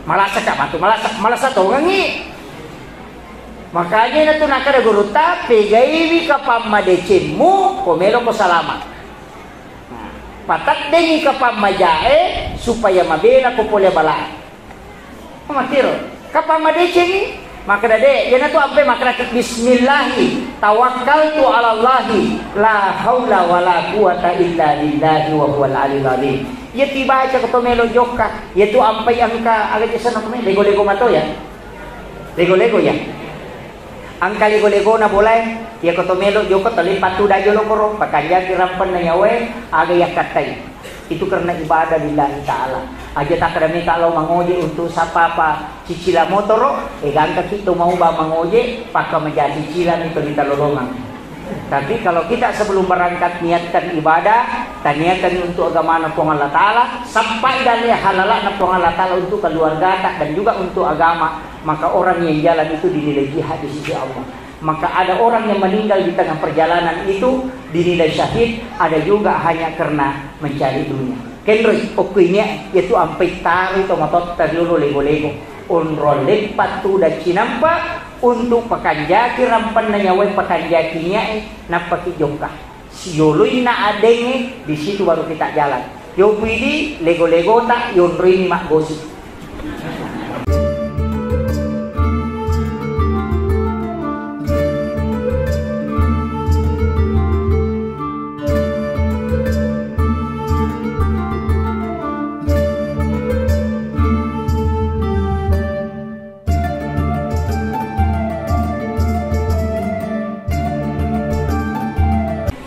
Malasa ka matu, malasa to ngangi. Makanya na to nakada guru tapi gaiwi ka pamadecinmu komelo ko salamat. Patak dengi ka pamajae supaya mabela ko pole bala. Matiro, ka pamadecin maka dade yana to ampe makra bismillahi tawakkaltu ala allahi la haula wala quwata illa billahi wa huwal aliyul azim. Ya tiba aja ketomelo joka, yaitu ampai angka agak sana kami lego-lego mato ya. Lego-lego ya. Angka lego-lego na boleh, ya ketomelo joka terlipat tu dayo lokoro, pakanya kirampan na yawe, aga ya katai. Itu karena ibadah lillahi ta'ala. Aja tak kerana kalau mangoje untuk sapa apa cicilan motoro, gangka kita mau ba mangoje, pakai menjadi cicilan itu kita lolongan. Tapi kalau kita sebelum berangkat niatkan ibadah, niatkan untuk agama Allah Ta'ala, sampai dari halala Allah Ta'ala untuk keluarga dan juga untuk agama, maka orang yang jalan itu dinilai jihad di sisi Allah. Maka ada orang yang meninggal di tengah perjalanan itu dinilai syahid, ada juga hanya karena mencari dunia. Kenroi okuinya yaitu ampai taru tomatot terlalu lego-lego. Unrolek patu dan cinampa untuk pakanjaki rampan na nyawai pakanjakinya napaki jongkah. Sioloy na adenge di situ baru kita jalan. Yo pidi lego-lego tak yonrin mak gosip.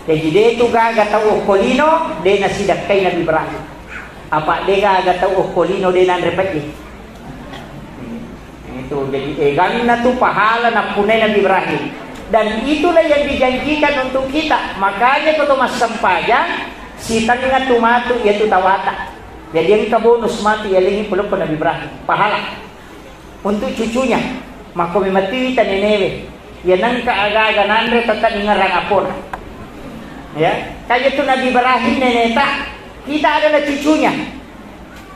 Jadi dia itu gaga tahu okolino dia nasidak kay Nabi Ibrahim. Apa dia gaga tahu okolino dia nan repeti. Itu jadi ganna tu pahala na punai Nabi Ibrahim. Dan itulah yang dijanjikan untuk kita. Makanya kalau mas sampayang si tangga tumatu yaitu tawata. Jadi yang kita bonus mati ya lingi peluk Nabi Ibrahim. Pahala untuk cucunya. Maka memati tanenewe. Ya nang kaaga nanre tetap ngarang apon. Ya, kayak itu Nabi Ibrahim neneta, kita adalah cucunya.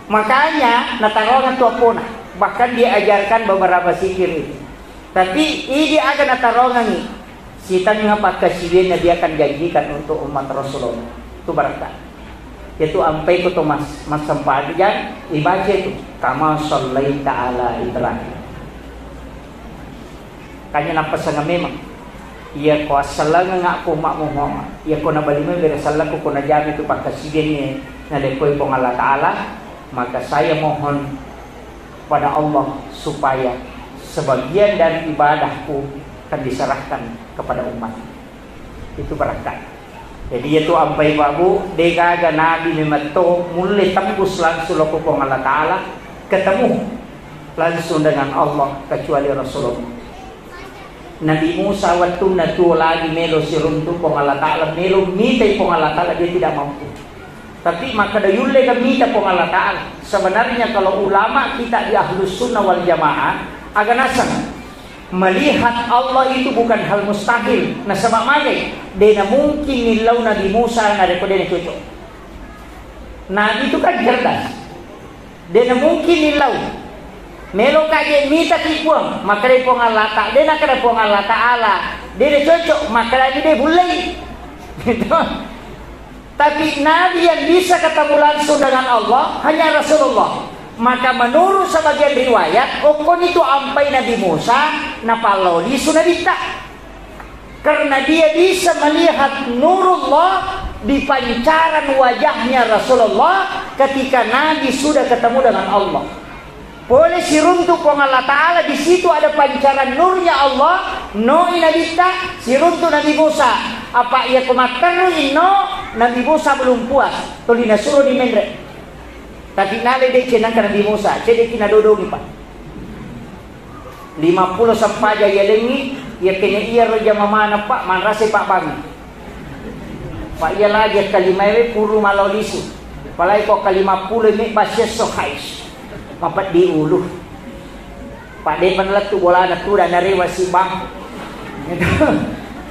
Makanya natarongan tua pona, bahkan dia ajarkan beberapa zikir itu. Tapi ini akan natarongan nih, kita ngapa kasihnya dia akan janjikan untuk umat Rasulullah. Itu berkah. Itu ampai ke mas sempadian dibaca itu, kama shallaita ala Ibrahim. Kanya nampak sangat memang. Ia ko asalang nga ko mamuhoma. Ia ko nabalime beresalang ko na jami itu pagkasigen na lekoy pong Allah Ta'ala. Maka saya mohon pada Allah supaya sebagian dari ibadahku akan diserahkan kepada umat. Itu berkat. Jadi itu ampai babu dega nabi memato mulai tembus langsung ko pong Allah Ta'ala ketemu langsung dengan Allah kecuali Rasulullah. Nabi Musa waktu natu lagi melo siruntu pong Allah Ta'ala melo mitai pong Allah Ta'ala dia tidak mampu. Tapi maka dayulle ka mita pong Allah Ta'ala. Sebenarnya kalau ulama kita di Ahlus Sunnah wal Jamaah agak nasang melihat Allah itu bukan hal mustahil. Nah sebab magai dia mungkin nilau Nabi Musa ngade ko dia cocok. Nabi itu kan cerdas. Dia mungkin nilau melo kaje mita tipuang maka dia pong Allah Ta'ala dia nak ada pong Allah Ta'ala dia cocok maka dia boleh gitu. Tapi Nabi yang bisa ketemu langsung dengan Allah hanya Rasulullah. Maka menurut sebagian riwayat okon itu ampai Nabi Musa napaloli sunadita karena dia bisa melihat nurullah di pancaran wajahnya Rasulullah ketika Nabi sudah ketemu dengan Allah. Boleh siruntuk pong Allah Ta'ala di situ ada pancaran nurnya Allah. No inabita siruntuk Nabi Musa. Apa ia kumaterno ino Nabi Musa belum puas. Tuli nasuruh di mendre. Tapi nale de cenang ke Nabi Musa. Cede kina dodongi pak. 50 sampaja ya lengi. Ya kena iya roja mamana pak. Manrase pak bagi. Pak iya lagi kalimawe puru malolisu. Palai kok ke-50 ini basya sohais. Mapat di ulu. Pak de penelat tu bola anak tu dan dari wasibang.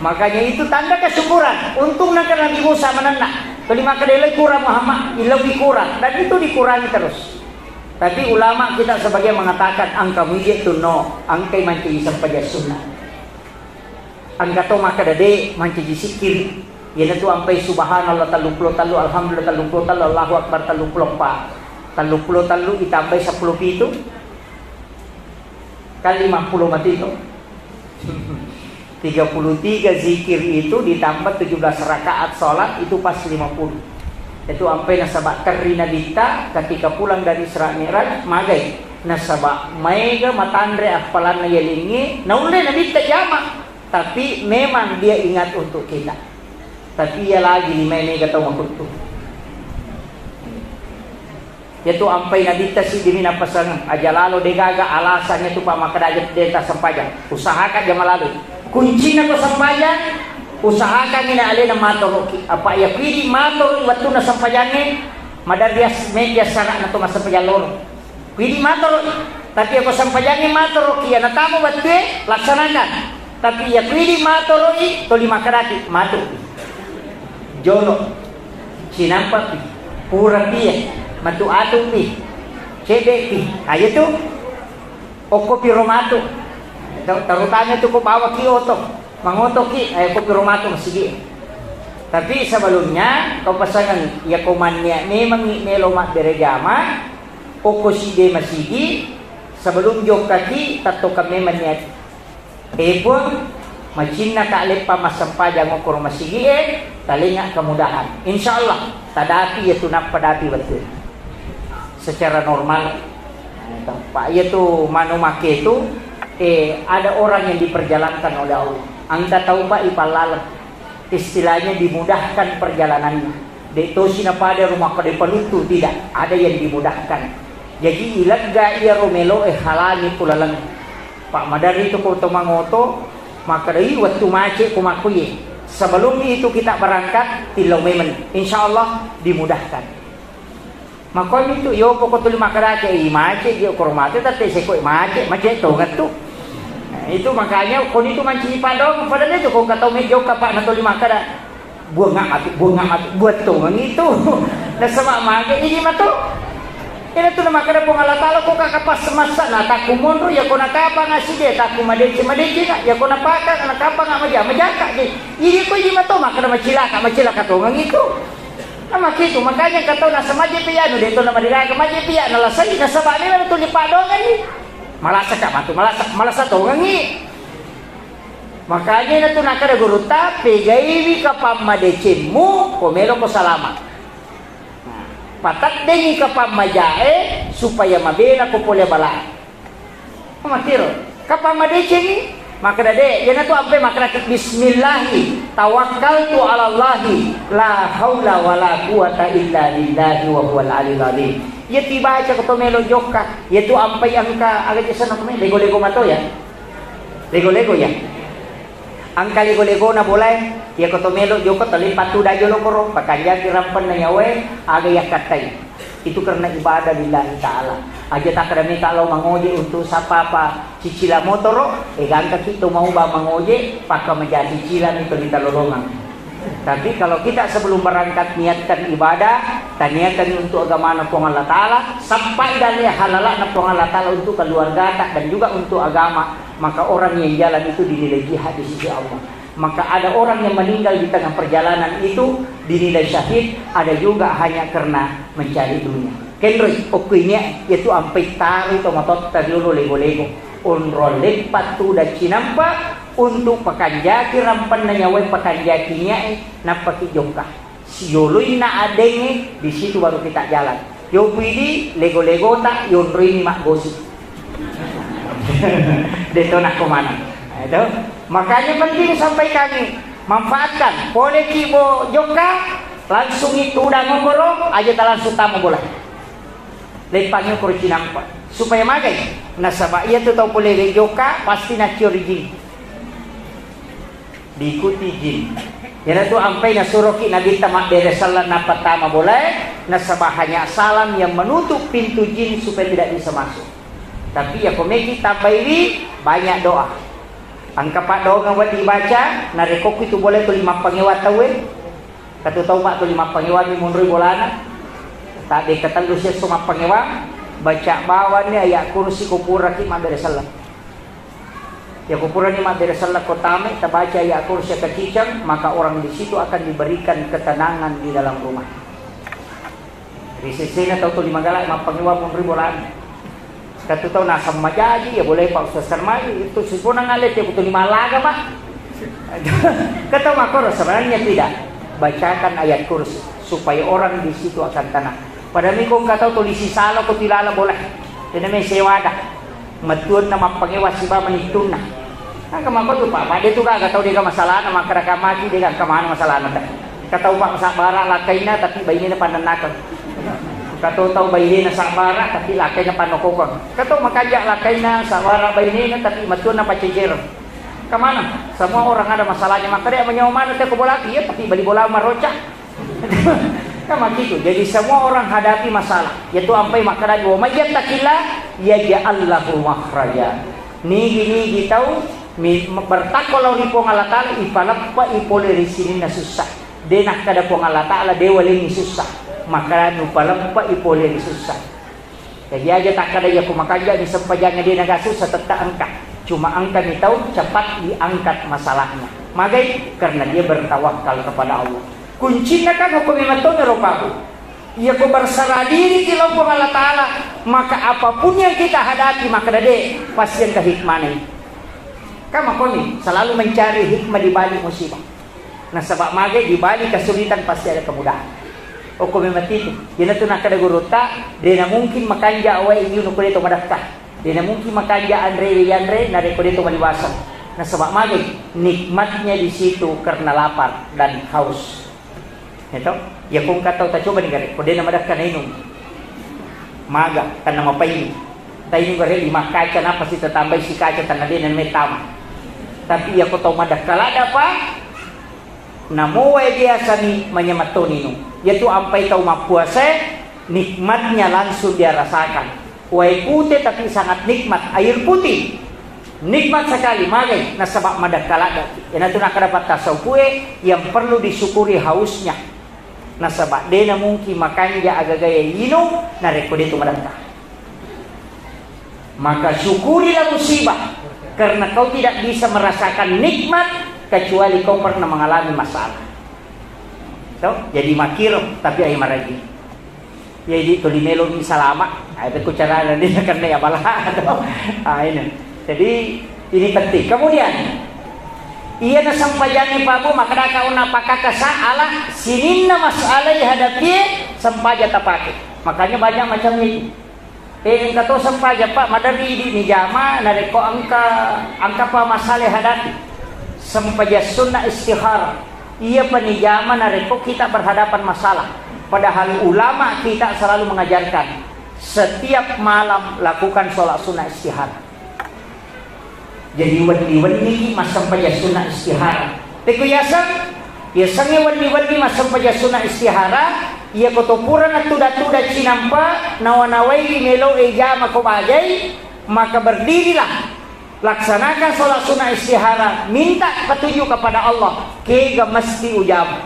Makanya itu tanda kesyukuran. Untung nak Nabi Musa menenang. Kelima kedele kurang Muhammad, lebih kurang dan itu dikurangi terus. Tapi ulama kita sebagai mengatakan angka mujib tu no, angka manci sampai sunnah. Angka to maka dade manci zikir. Yana tu sampai subhanallah 30 alhamdulillah 30 Allahu akbar 34. 30 ditambah 10 itu kali 50 mati itu. 33 zikir itu ditambah 17 rakaat salat itu pas 50. Itu sampai nasabak karina dita ketika pulang dari Isra Mi'raj magai nasabak maiga matandre apalan yelingi naule nabita jama, tapi memang dia ingat untuk kita. Tapi ia lagi ni mega tahu makutu. Yaitu sampai nabita si dimina pasang aja lalu degaga alasannya tu pak makadajat deta sampajan. Usahakan jam lalu. Kunci na ko sampajan, usahakan ina alena mator apa ya pili mator waktu na sampajannya madarias media sana na to masampajan loro. Pili mator tapi ako sampajannya mator kiya na tamo batte laksanakan. Tapi ya pili mator to lima karaki mator. Jono sinampa pi pura pi matu atu pi cede pi ayo tu oko pi romato tarutanya tu ko bawa ki oto mangoto ki ayo ko pi romato masigi. Tapi sebelumnya kau pasangan ya komannya memang melo mak berejama oko si de masigi sebelum jok kaki tato kami maniat pun macina ka lepa masampaja ngokor masigi talinga kemudahan insyaallah tadapi itu nak padapi betul secara normal. Pak itu manu make itu ada orang yang diperjalankan oleh Allah. Anda tahu Pak ipalal istilahnya dimudahkan perjalanannya. Detosi na pada rumah pada penutu tidak ada yang dimudahkan. Jadi ilaga ia romelo halani pulalang. Pak madari itu ko tomangoto maka dari waktu mace kumakuye. Sebelum itu kita berangkat tilau memen insyaallah dimudahkan. Maka itu yo pokok tuli makarace mace yo kormate tapi seko mace to ngatu. Itu makanya kon itu manci padong padahal itu kau kata mejo kapak na tuli makara buang mati buat to itu. Na sama mage ini mato. Ina tu na makara po Allah Taala ko kakapas semasa na takumonro ya ko nakapa nga sige takumadeci nga ya ko napaka nakapa nga majaka di. Ini ko di mato makara macilaka to ngito. Ama kito makanya kataw na sa maji piano dito na madiraga maji piano lasay na sa bani na to ni padongan ni. Malasa ka mato malasa to ngi. Makanya na to nakara guru tapi gaiwi ka pamadecemu komelo ko salamat. Patak dengi kapam majae supaya mabela ko pole bala. Matiro kapam madece ni maka dade yana tu ampe maka bismillahi tawakkaltu ala allahi la haula wala quwata illa billahi wa huwal aliyul azim. Ye tiba aja ko melo jokka ye tu ampe angka aga jesa na kome lego mato ya. Lego ya. Angka lego na boleh ya ko melo joko tali patu dajo lo koro pakanja kirampan na yawe aga ya katai. Itu karena ibadah lillahi ta'ala. Aja tak kerana kalau mengoje untuk siapa cicilan motor, gangka kita mau mengoje pakai menjadi cicilan itu kita lolongan. Tapi kalau kita sebelum berangkat niatkan ibadah, niatkan untuk agama Allah Ta'ala, sampai dari halalah Allah Ta'ala untuk keluarga dan juga untuk agama, maka orang yang jalan itu dinilai jihad di sisi Allah. Maka ada orang yang meninggal di tengah perjalanan itu dinilai syahid, ada juga hanya karena mencari dunia. Kenroy okuinya yaitu ampai taru tomatot tadiulo lego-lego onrolek patu dan cinampa untuk pakanjaki rampan na nyawai pakanjakinya napaki jongka. Sioloy na adenge di situ baru kita jalan. Yo pidi lego-lego tak yonroy mak gosip. Deto nak kemana? Itu makanya penting sampai kami manfaatkan boleh kibo joka langsung itu udah ngomong aja langsung tamu boleh lepangnya kurci nampak supaya magai nasabah ia tu tahu boleh joka pasti nak curi jin diikuti jin jadi tu sampai nasuroki nabi tamak dari salat napa tama boleh nasabah hanya salam yang menutup pintu jin supaya tidak bisa masuk. Tapi ya komeki tabairi banyak doa. Angka pak doa buat dibaca, narekok itu boleh tu 5 pangewat tahu kata tahu pak tu 5 pangewat ni munrui bolana. Tak dikatakan lusia semua pangewat. baca bawahnya ayat kursi kupura ki madrasah. Ya kupura ni madrasah kotame tabaca ayat kursi kecicang, maka orang di situ akan diberikan ketenangan di dalam rumah. Risisina tahu tu lima galak mapangiwa pemribolan. Katu tahu nasa majaji ya boleh Pak Ustaz Sarmai itu sipuna ngalet ya kutu lima laga Pak. Kata makor sebenarnya tidak. Bacakan ayat kursi supaya orang di situ akan tenang. Pada minggu kata tulisi salah ko tilala boleh. Dene may sewada. Matuon na mapangiwas siba manitun na. Ang kamako tu Pak, pade tu ka kataw di ka masalah na makarakamaki di ka kamano masalah na. Kataw Pak sa bara lakay na tapi bayni na pananakan. Kataw taw bayni na sa bara tapi lakay na panokokon. Kataw makajak lakay na sa bara bayni na tapi matuon na pacicir. Kemana? Semua orang ada masalahnya, maka dia menyomana teh bola ya tapi bali bola marocah. Sama gitu. Jadi semua orang hadapi masalah. Yaitu sampai maka dia wa mayyattaqillah yaj'al lahu makhraja. Nigi tahu bertakwalah di pong Allah Ta'ala ipalapa ipole risinin na susah. Denak kada pong Allah Ta'ala dewaling susah. Maka nupalapa ipole susah. Jadi aja tak kada ya kumakaja ni sempajanya dia nagasusah tetap angkat. Cuma angkat ni tahu cepat diangkat masalahnya. Magai karena dia bertawakal kepada Allah. Kuncinya kan hukum imatun eropaku. Ia ku berserah diri di lompong Allah Ta'ala. Maka apapun yang kita hadapi maka dade pasti yang kehikmahnya. Kamu koni selalu mencari hikmah di balik musibah. Nah sebab magai di balik kesulitan pasti ada kemudahan. Hukum imat itu. Dia tu nak kada guruta. Dia mungkin makanja awal ini nukul itu madakah. Dia mungkin makanja Andre nare kode itu maliwasan. Nah sebab magai nikmatnya di situ karena lapar dan haus. Itu ya kung kataw ta coba nih kode nama dak kana inum maga kana mapain tayo gare lima kaca na pasti tatambay si kaca tanadin na may tama tapi ya ko taw madakkalada pa namuway dia sani manyamaton inum yaitu ampay taw mapuase nikmatnya langsung dia rasakan way putih tapi sangat nikmat air putih nikmat sekali magay na sabak madakkalada yan ito nakadapat tasawpue yang perlu disyukuri hausnya. Nasabak dia mungkin makan dia agak gaya minum na rekod itu madangka. Maka syukurilah musibah karena kau tidak bisa merasakan nikmat kecuali kau pernah mengalami masalah. So, jadi makir tapi ay maragi. Jadi tulimelo ni salama. Ay ko cara din karena ya bala. Ini. Jadi ini penting. Kemudian ia na sampajani pabu maka kau napaka kasalah sinin na masalah dihadapi sampaja tapake. Makanya banyak macam ini. Yang kata sampaja Pak madari di jama nareko angka pa masalah hadapi. Sampaja sunnah istihara. Ia penijama nareko kita berhadapan masalah. Padahal ulama kita selalu mengajarkan setiap malam lakukan sholat sunnah istihara. Jadi wani-wani masam paja sunnah istihara. Teku yasangnya wani-wani masam paja sunnah istihara. Ia kotopuran at tuda-tuda cinampa nawanaway melo ejama kumagay. Maka berdirilah. Laksanakan sholat sunnah istihara. Minta petunjuk kepada Allah. Kega mesti ujam.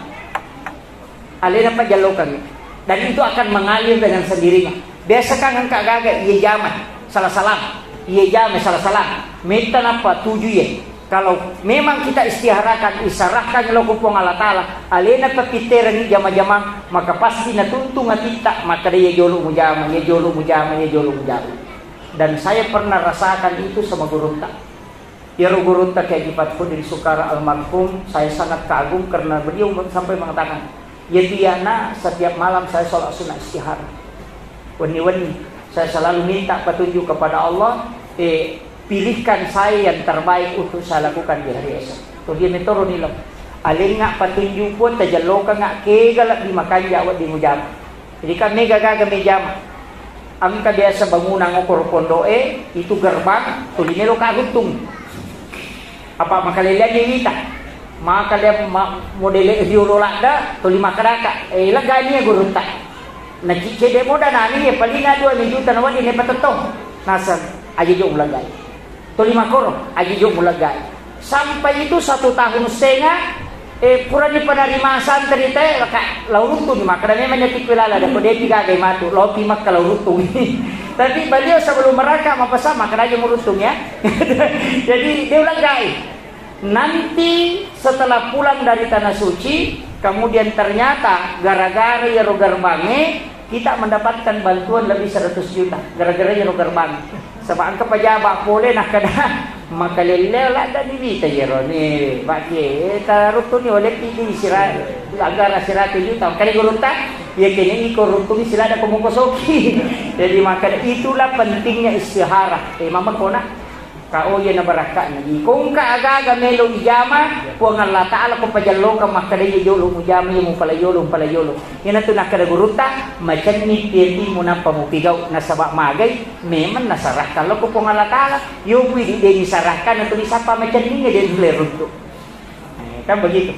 Alina pa jalokan. Dan itu akan mengalir dengan sendirinya. Biasa kan angka gaga ia jaman. Salah-salah. Ia jam salah-salah minta apa tuju ya kalau memang kita istiharakan isarahkan lo kupong Allah Ta'ala alena papiteran ni jama-jama maka pasti natuntung kita maka dia jolo mujama dan saya pernah rasakan itu sama guru tak ya guru tak kayak Jipat Khudri Sukara almarhum saya sangat kagum karena beliau sampai mengatakan ya tiana setiap malam saya sholat sunnah istihara wani-wani saya selalu minta petunjuk kepada Allah, pilihkan saya yang terbaik untuk saya lakukan di hari esok. Tuh dia metoro nila. Alin nga petunjuk pun tajaloka nga kegalak di makan jawat di mujama. Jadi kan mega gaga mejama. Ang biasa bangunan ngokor pondoe itu gerbang tulinelo kagutung. Apa makalilian kita? Maka dia modele hiulolada tuli makaraka. Lagani guru tak. Nakikide mo nani paling nga 2 juta naman ini patatong nasan aja yung mulagay to 5 koro aja yung mulagay sampai itu 1 tahun setengah pura ni panarimasan terite laka lauruto ni makana memang nyatik pilala da kode tiga gay matu lopi mak kalauruto Tapi beliau sebelum merakam apa sama kerajaan meruntung ya. Jadi dia ulang gaib. Nanti setelah pulang dari tanah suci, kemudian ternyata gara-gara ya gerbangnya kita mendapatkan bantuan lebih 100 juta gara-gara ya gerbang. Sebab angka pejabat boleh nak kada maka lelah dan dibita ya ni bagi taruh tu ni oleh pilih sirat agar sirat juta kali gurunta ya kini ikut runtung sila ada komukosoki. Jadi maka itulah pentingnya istihara. Mama kona kau ya na barakat lagi. Kung ka aga melo ijama, kung Allah Ta'ala kung pajallo ka makadaya yolo mo jama yung palayolo. Yan na ito nakadaguruta, macam ni piyenti mo na pamupigaw na sabak magay, memang nasarah kalau ko kung Allah Ta'ala, yung pwede din isarahkan na ito isapa macam ni nga din lerun to. Kan begitu.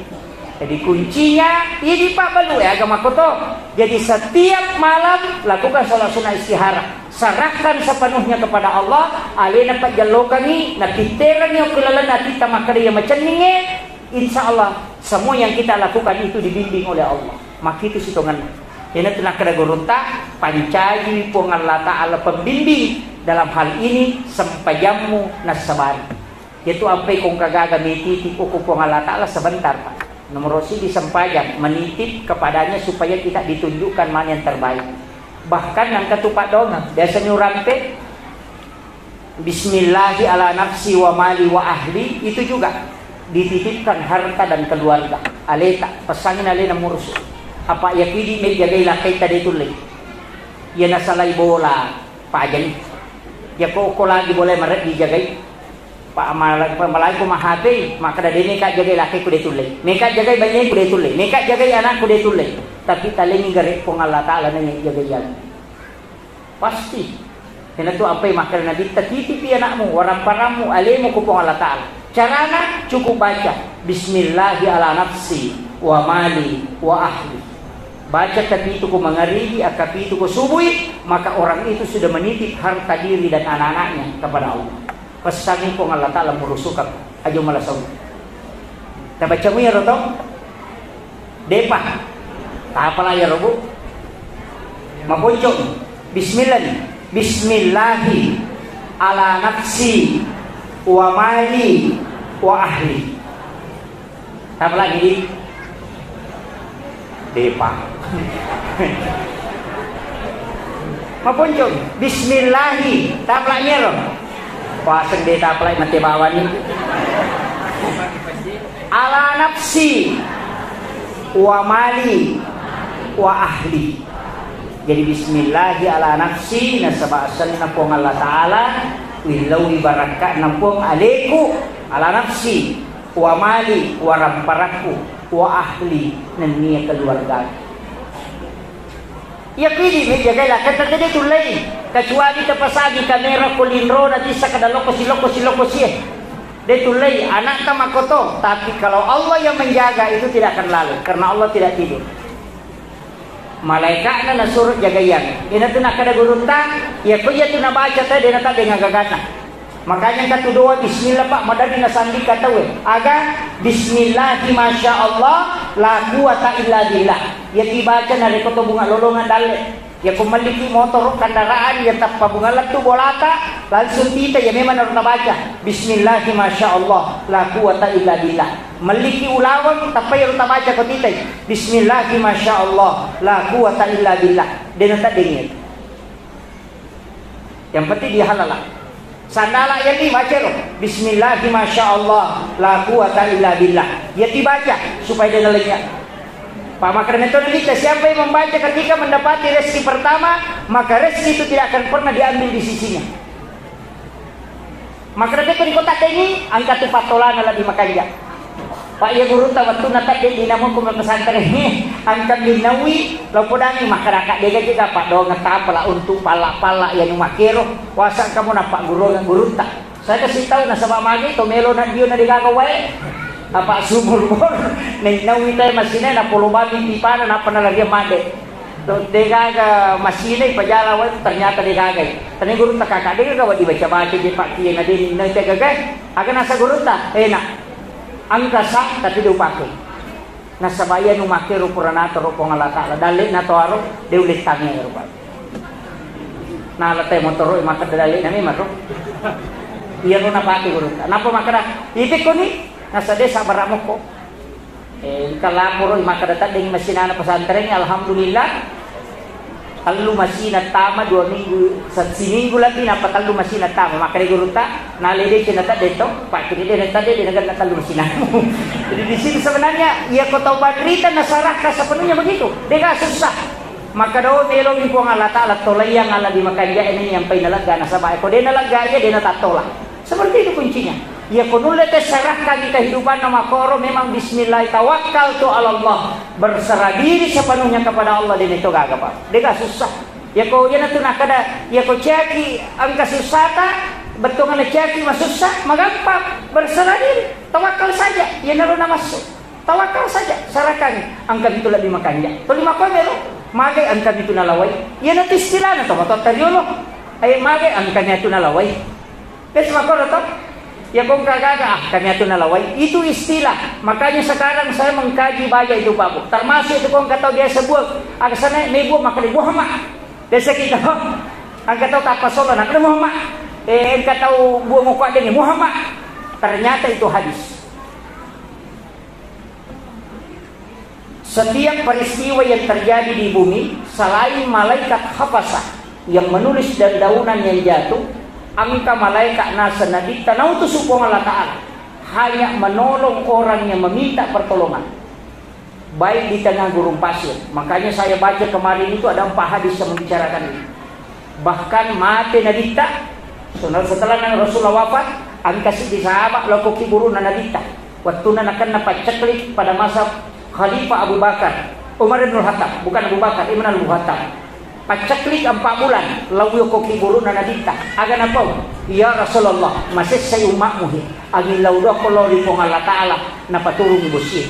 Jadi kuncinya ini Pak Balu ya agama koto. Jadi setiap malam lakukan salat sunnah istihara. Serahkan sepenuhnya kepada Allah. Alena Pak Jallo kami nakiteran yang kelala kita makariya macam ni. Insyaallah semua yang kita lakukan itu dibimbing oleh Allah. Maka itu situngan. Ini telah kada gurunta pancaji pun Allah Ta'ala pembimbing dalam hal ini sempajamu nasabari. Yaitu apa kong kagaga mititi ukupong Allah Ta'ala sebentar Pak. Nomor si disempajang menitip kepadanya supaya kita ditunjukkan mana yang terbaik. Bahkan yang ketupat dongang biasanya rampe Bismillahi ala nafsi wa mali wa ahli itu juga dititipkan harta dan keluarga. Aleta pesangin alena murus. Apa ya kidi may jagay lakay tadi tuloy. Ya nasalay bola pajan. Ya ko lagi boleh meret dijagay. Pak malay ko mahati maka dari ini kak jagai laki ku ditulay meka jagai banyak ku ditulay meka jagai anak ku ditulay tapi talingi gari pong Allah Ta'ala nanya jagai yan pasti kena tu apa yang makan nabi tatitipi anakmu warang paramu alimu ku pong Allah Ta'ala carana cukup baca Bismillahi ala nafsi wa mali wa ahli baca tapi itu ku mengaribi akapi itu ku subui maka orang itu sudah menitip harta diri dan anak-anaknya kepada Allah. Pesanin kong Allah Ta'ala murusukan ajo malasaw. Tabaca mo yaro to? Depa. Tapala yaro bu. Mapunchong. Bismillahi ala nafsi wa mali wa ahli. Tapala gini. Depa. Mapunchong. Bismillahi. Tapala yaro. Pasang data apply mati bawa ni ala nafsi wa mali wa ahli. Jadi bismillahi ala nafsi nasabasan na pong Allah Ta'ala wilaw ibarakat na pong aleku ala nafsi wa mali wa ramparaku wa ahli nan niya keluarga. Yakini may jagala kata tadi tulay kecuali terpasagi kamera kulinro nanti sakadaloko siloko sih. Dia tulay anak tamakoto tapi kalau Allah yang menjaga itu tidak akan lalu karena Allah tidak tidur. Malaikatnya nasuruh jagayan. Ina tu nak kada gurunta ya ko ya tu na baca tadi na tadi ngagagana. Makanya kata doa bismillah Pak madani nasandi kata we. Aga bismillahi masyaallah la quwata illa billah. Ya dibaca nari koto bunga lolongan dale. Ya kumaliki motor kendaraan ya tappa bunga latu bolata langsung kita ya memang harus baca bismillahi masyaallah la quwata illa billah. Maliki ulawang tappa ya harus baca ko kita bismillahi masyaallah la quwata illa billah. Dia tak dingin. Yang penting dia halal. Sandala yang dibaca loh bismillahi masyaallah la quwata illa billah. Ya dibaca supaya dia lenyap. Pak maka metode kita siapa yang membaca ketika mendapati rezeki pertama maka rezeki itu tidak akan pernah diambil di sisinya. Maka itu di kota ini angkat patolan ala di Makanja. Pak ya guru waktu natak di namun kumul pesantren ini angkat dinawi lopodani masyarakat dia juga Pak do ngetapala untuk pala yang makero wasa kamu nampak guru yang guru tak. Saya kasih tahu nasabah magi to melo na dio na digagawai. Apa sumur bor nawi tayo masina na pulubami pipana na panalagyan made to degaga masina ipajala wa ternyata degagay tani guru ta kakadega ka wadi baca di pakti na din na tegagay aga nasa guru ta na ang kasa tapi diupake nasa bayan umakero puranato ro pong Allah Ta'ala dali na to aro deulit tangi ro pa nalatay motor maka dadali na mi maro. Iya ko napati guru. Napa makara? Itik ko ni nasa desa baramo ko. Kalapuro maka datang dengan mesinana pesantren alhamdulillah. Kalau masina tama 2 minggu, seminggu lagi napa kalau masina tama maka di guru tak nalede cina tak detok pak kiri dia tadi dia negara kalau masina. Jadi di sini sebenarnya ia kota badrita nasarah sepenuhnya begitu. Dia nggak susah. Maka daw melong ko ang Allah Ta'ala tolayang ala di makanya ini yang pinalaga na sabay ko dia nalaga dia natatola. Seperti itu kuncinya. Ya kunulat serahkan kehidupan nama koro memang bismillah tawakal tu Allah. Berserah diri sepenuhnya kepada Allah dan itu gak apa. Dia gak susah. Ya kau yana tu nak ada ya kau ceki angka susata betul ngana ceki masusah magampang berserah diri tawakal saja. Ya naru masuk. Tawakal saja serahkan angka itu lebih makanya. Tu lima kau melo magai angka itu nalawai. Ya nanti istilah na to matot tariolo. Ay magai angkanya itu nalawai. Kes makoro to ya kung kagaga kami itu nalaway itu istilah. Makanya sekarang saya mengkaji baja itu Pak Bu, termasuk itu kung kataw dia sebut agak sana may buah maka di buah mak desa kita ang kataw tapasolan ang buah mak kataw buah mukha din Muhammad, ternyata itu hadis. Setiap peristiwa yang terjadi di bumi selain malaikat hafasah yang menulis dan daunan yang jatuh, angka malaikat nasa nadikta nautus upong Allah Ta'ala hanya menolong orang yang meminta pertolongan baik di tengah gurun pasir. Makanya saya baca kemarin itu ada 4 hadis yang membicarakan ini. Bahkan mati nadikta setelah Rasulullah wafat angka si sahabat lakuki guru na nadikta waktu na akan napacaklik pada masa Khalifah Abu Bakar Umar bin Khattab, bukan Abu Bakar, Ibn Abu Khattab. Pacaklik 4 bulan lalu ko kiburu na nadita aga na po ya Rasulullah masih saya umatmu agin laudo ko lori pong Allah Ta'ala na paturong ibusi.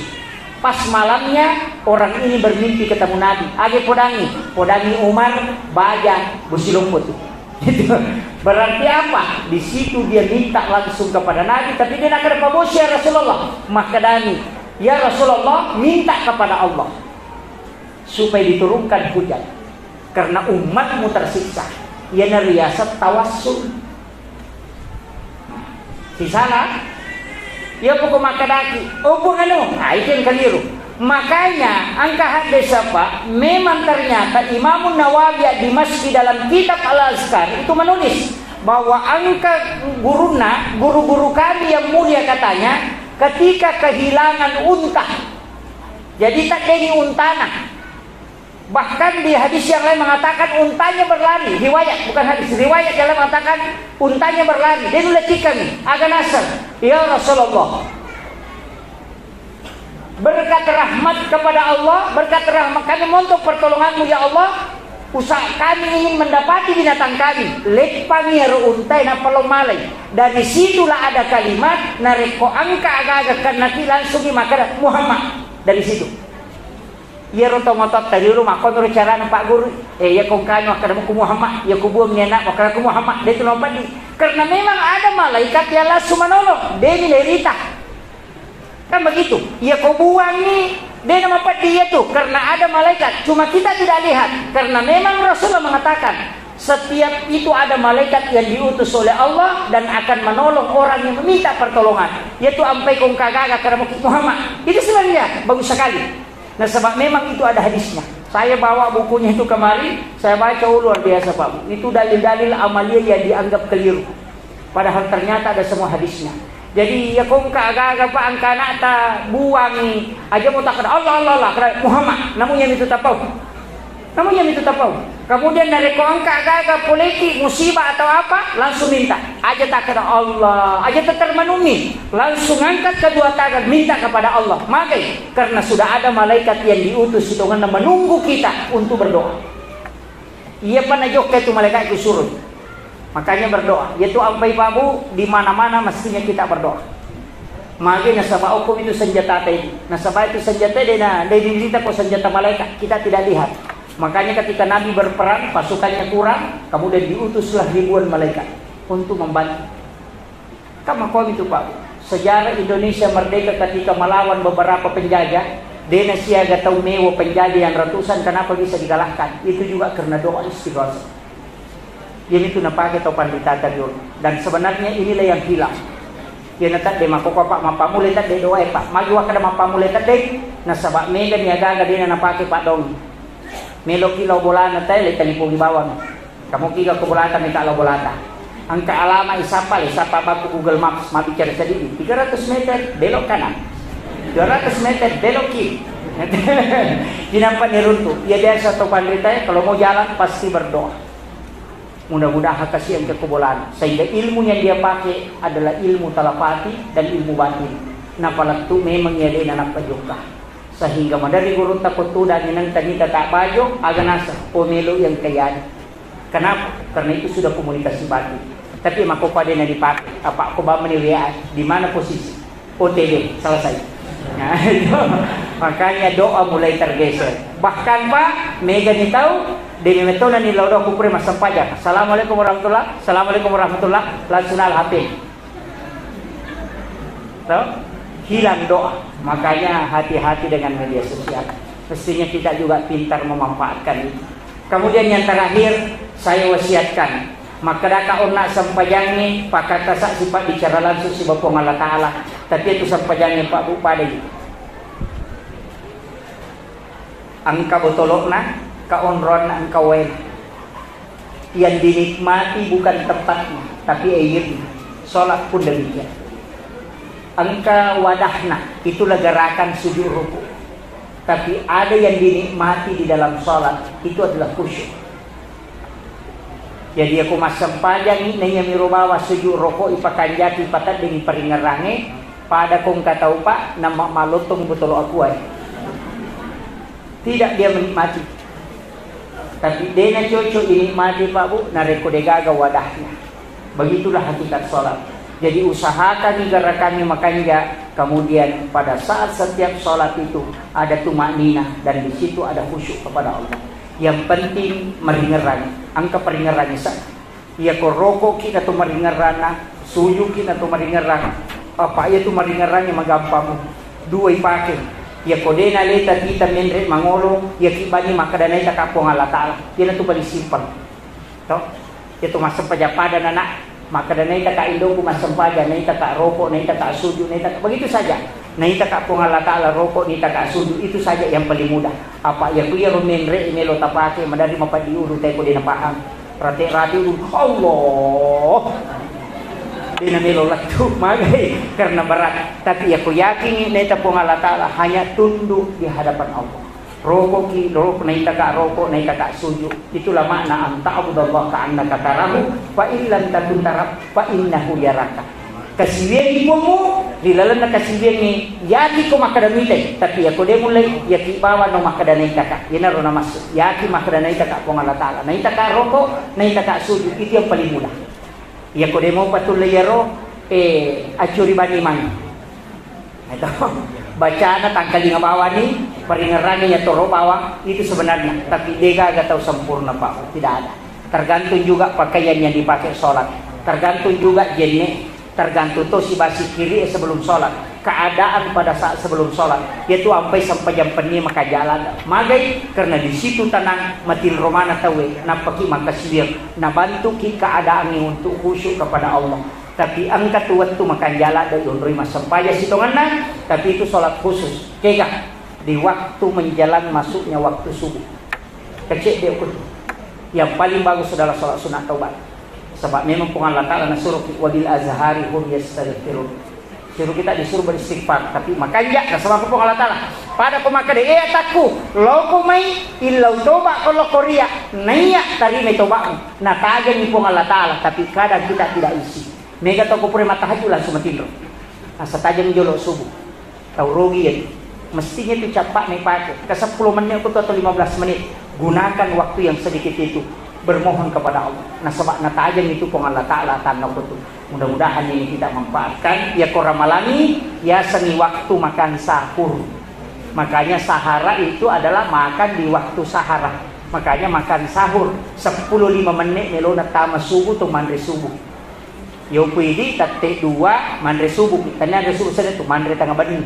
Pas malamnya orang ini bermimpi ketemu Nabi agi podangi Umar baja busi lumput. Berarti apa? Di situ dia minta langsung kepada Nabi tapi dia nak ada pabosi ya Rasulullah makadani ya Rasulullah minta kepada Allah supaya diturunkan hujan karena umatmu tersiksa. Ia nariasat tawassul. Di sana, ia pokok makadaki. Opo ano? Itu yang keliru. Makanya angka hadis apa? Memang ternyata Imam Nawawi di masjid dalam kitab Al-Azkar itu menulis bahwa angka guru-guru kami yang mulia katanya ketika kehilangan unta. Jadi tak jadi untana. Bahkan di hadis yang lain mengatakan untanya berlari. Riwayat, bukan hadis. Riwayat yang lain mengatakan untanya berlari. Dia nuletik kami. Agak nasar. Ya Rasulullah. Berkat rahmat kepada Allah. Berkat rahmat kami untuk pertolonganmu ya Allah. Usaha kami ingin mendapati binatang kami. Lekpangi untai na palomalay. Dari situlah ada kalimat. Nareko angka agak-agak kanaki langsung dimakan Muhammad. Dari situ. Ya roto ngotot tadi rumah kon cara Pak Guru ya kong kanyo kada ku Muhammad ya ku buang nyana maka ku Muhammad dia tu di karena memang ada malaikat yang langsung menolong dia lerita kan begitu ya ku buang ni dia nama dia tu karena ada malaikat cuma kita tidak lihat karena memang Rasulullah mengatakan setiap itu ada malaikat yang diutus oleh Allah dan akan menolong orang yang meminta pertolongan yaitu ampai kong kagaga kada Muhammad itu sebenarnya bagus sekali. Nah sebab memang itu ada hadisnya. Saya bawa bukunya itu kemari, saya baca luar biasa Pak. Itu dalil-dalil amalia yang dianggap keliru. Padahal ternyata ada semua hadisnya. Jadi ya kong agak-agak Pak angkana ta buang aja mau tak ada Allah Muhammad. Namun yang itu tapau. Kemudian dari kong agak-agak politik musibah atau apa langsung minta. Aja tak ada Allah, aja tak termenuhi. Langsung angkat kedua tangan minta kepada Allah. Makai karena sudah ada malaikat yang diutus itu karena menunggu kita untuk berdoa. Ia pernah jok itu malaikat itu suruh. Makanya berdoa. Yaitu ampai babu di mana-mana mestinya kita berdoa. Makai nasabah hukum itu senjata tadi. Nasabah itu senjata dia cerita kok senjata malaikat kita tidak lihat. Makanya ketika Nabi berperang pasukannya kurang, kemudian diutuslah ribuan malaikat untuk membantu. Kamu kau itu Pak. Sejarah Indonesia merdeka ketika melawan beberapa penjajah, dena siaga tahu mewa penjajah yang ratusan kenapa bisa dikalahkan? Itu juga karena doa istighosah. Yan itu napake topan ditata yun. Dan sebenarnya inilah yang hilang. Yan natat de makukuha pa mapamuli tat de doa pa. Magiwa ka na mapamuli tat de nasaba mega niya gaga din na napake pa dong. Melo kilaw bola na tayo litani po gibawang. Kamu kilaw ko bolata may kalaw bolata. Ang kaalama isapa bago Google Maps mabicara sa dili. 300 meter belok kanan. 200 meter belok kiri. Dinampak niruntu. Ia biasa topan ditanya kalau mau jalan pasti berdoa. Mudah-mudahan kasihan kekubolan. Sehingga ilmu yang dia pakai adalah ilmu talapati dan ilmu batin. Napalatu memang ia din anak pajuka. Sehingga madari gurun takut tuda ng tanita tak bajo aganasa pomelo yang kayaan. Kenapa? Karena itu sudah komunikasi batin. Tapi makukuha din na dipakai. Apa ako ba manilihaan? Di mana posisi? OTD, selesai. Nah, itu. Makanya doa mulai tergeser. Bahkan Pak, mega ni tahu demi metona ni laudo kupre masampaja. Assalamualaikum warahmatullah. Assalamualaikum warahmatullah. Langsung HP. Tahu? Hilang doa. Makanya hati-hati dengan media sosial. Mestinya kita juga pintar memanfaatkan itu. Kemudian yang terakhir saya wasiatkan. Maka daka una sampajangi pakata sa sifat bicara langsung si Bapong Allah Ta'ala. Tapi itu sampajangi Pak Bu Padai. Angka botolok na, kaonron na ang kawen. Yang dinikmati bukan tempatnya, tapi airnya. Sholat pun demikian. Angka wadahna, itulah gerakan sujud ruku. Tapi ada yang dinikmati di dalam sholat, itu adalah khusyuk. Jadi aku masam panjang ni yang mirubawa sujud rokok ipakanjati patat dengan peringarange pada kong kata Pak nama malotong betul aku ay. Tidak dia menikmati. Tapi dia na cocok dinikmati Pak Bu nareko degaga wadahnya. Begitulah hakikat sholat. Jadi usahakan gerakannya makanya kemudian pada saat setiap sholat itu ada tumakninah dan di situ ada khusyuk kepada Allah. Yang penting meringeran, angka peringerannya sah. Ia koroko kita tu meringeran, suyu kita tu meringeran. Apa ia tu meringerannya magampang. Dua ipake. Ia kodena leta kita menre mangolo, ia kibani maka danai tak kapong Allah Ta'ala. Ia tu paling simpel. Tahu? Ia tu masa pajapada anak. Maka danai tak indo ku masa paja, nai tak rokok, nai tak suju, nai tak begitu saja. Nai tak kapong Allah Ta'ala rokok, nai tak suju, itu saja yang paling mudah. Apa ya kuya rumenre melo tapake madari mapadiuru tay ko din paham. Rati-rati Allah. Dina melo latu magay karena berat. Tapi aku yakin nai tapong Allah Ta'ala hanya tunduk di hadapan Allah. Rokok ki rokok nai tak rokok, nai tak suju. Itulah makna anta abudallah ka'annaka tarahu fa illam takun tarab fa innahu yaraka. Kasibian ibumu dilalan na kasibian ni yaki ko makadamite tapi ako de mulai yaki bawa no makadanay taka yanaro na mas yaki makadanay taka po Allah Ta'ala na itaka roko na itaka suju itu yang paling mudah yako de mo patuloy yaro acuri bani man ito baca na tangkali nga bawa ni peringeran niya toro bawa itu sebenarnya tapi dega agak tahu sempurna Pak tidak ada tergantung juga pakaian yang dipakai sholat tergantung juga jenis tergantung tuh si basi kiri sebelum sholat keadaan pada saat sebelum sholat yaitu sampai jam penyi maka jalan magai karena di situ tenang matil romana tawe napaki makasibir na bantu ki keadaan ni untuk khusyuk kepada Allah tapi angkat tuat tu makan jalan dari undri masempaya sitongan tapi itu sholat khusus kega di waktu menjelang masuknya waktu subuh kecil dia ukut yang paling bagus adalah sholat sunat taubat. Sebab memang Allah Ta'ala nasuruh wabil azhari hum yastaghfirun. Suruh kita disuruh beristighfar, tapi makanya sama pun Allah Ta'ala. Pada pemakai takku, loko mai illau toba kalau korea naya tari mai toba. Nah tagan ni pun Allah Ta'ala, tapi kadang kita tidak isi. Mega toko pure matahaju langsung matindro. Asa tajam jolo subuh. Tahu rugi ya. Mestinya itu cepat nih pakai. Ke 10 menit atau 15 menit. Gunakan waktu yang sedikit itu. Bermohon kepada Allah. Nah sebab natajam itu pun Allah Ta'ala tanah betul. Mudah-mudahan ini kita manfaatkan. Ya koramalani ya seni waktu makan sahur. Makanya sahara itu adalah makan di waktu sahara. Makanya makan sahur 10-5 menit melona tama subuh atau mandre subuh. Yo pwede tate 2 mandre subuh. Tanya mandre subuh sana tu mandre tengah badin.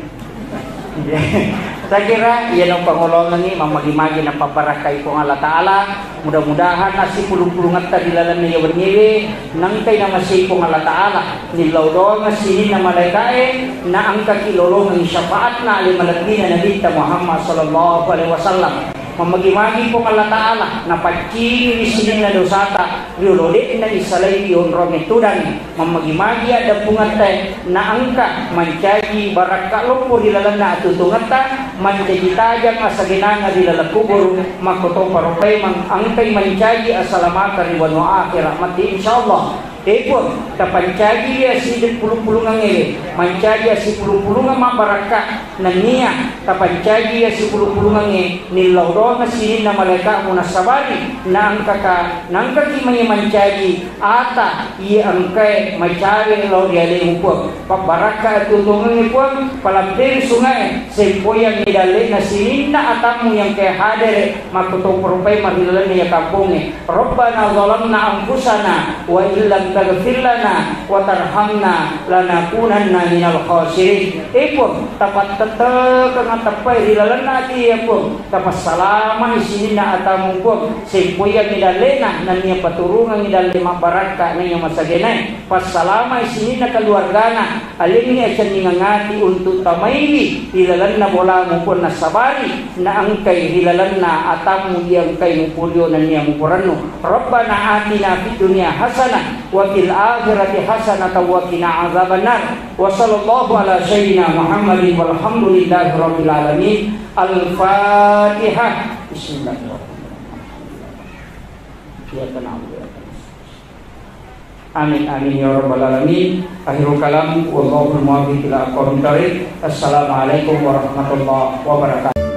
Saya kira yan ang pangulongan ni mamagi-magi na pabarakay po Allah Ta'ala. Mudah-mudahan nasi pulung-pulungat ta dilalan niya wernyewe nang kay na masay po Allah Ta'ala nilaw doon nga sinin na malaikae na ang kakilolong ng syafaat na alimalagdi na Nabi Muhammad sallallahu alaihi wasallam. Mamagi-magi po Allah Ta'ala na pagkini sinin na dosata riulode na isalay yun rometudan mamagi-magi ada pungate na angka mancaji barakalong po dilalan na atutungata mancaji tajang asaginanga dilalang kubur makotong parupay angkay mancaji asalamata riwan wa akhirat mati insyaallah. Epon tapancaji ya si pulung-pulungan ini mancaji si pulung-pulungan mabaraka na niya tapancaji ya si pulung-pulungan ini nilaw na sinin na malaka muna sabari na ang kaka nang kakimay mancaji ata iya angkay macari law dialay mo pabaraka at tutulungan po palabdiri sungai sempoyang idali na sinin na atamu yang kay hadir makutong perupay mahilalan niya kampungnya Rabbana zalamna anfusana wa illam taghfir lana wa tarhamna lanakunanna minal khasirin. Ipun tapat tetek kang tapay dilalan nati ipun tapas salama isinin na atamu po sempoya midalena na niya paturungan idali mabaraka na niya masagenay pas salama isinin na keluargana alin niya siya ningangati untuk tamayli dilalan na bola mo po na sabari na angkay dilalan na atamu yang kay mupulyo na niya mupurano. Rabbana atina fid dunya hasanah wa fil akhirati hasanah wa qina azabannar. Wa sallallahu ala sayyidina Muhammadin walhamdulillahi rabbil alamin. Al-Fatihah. Bismillahirrahmanirrahim. Amin amin ya rabbal alamin. Akhirul kalam wallahu muwaffiq ila aqwamit thariq. Assalamualaikum warahmatullahi wabarakatuh.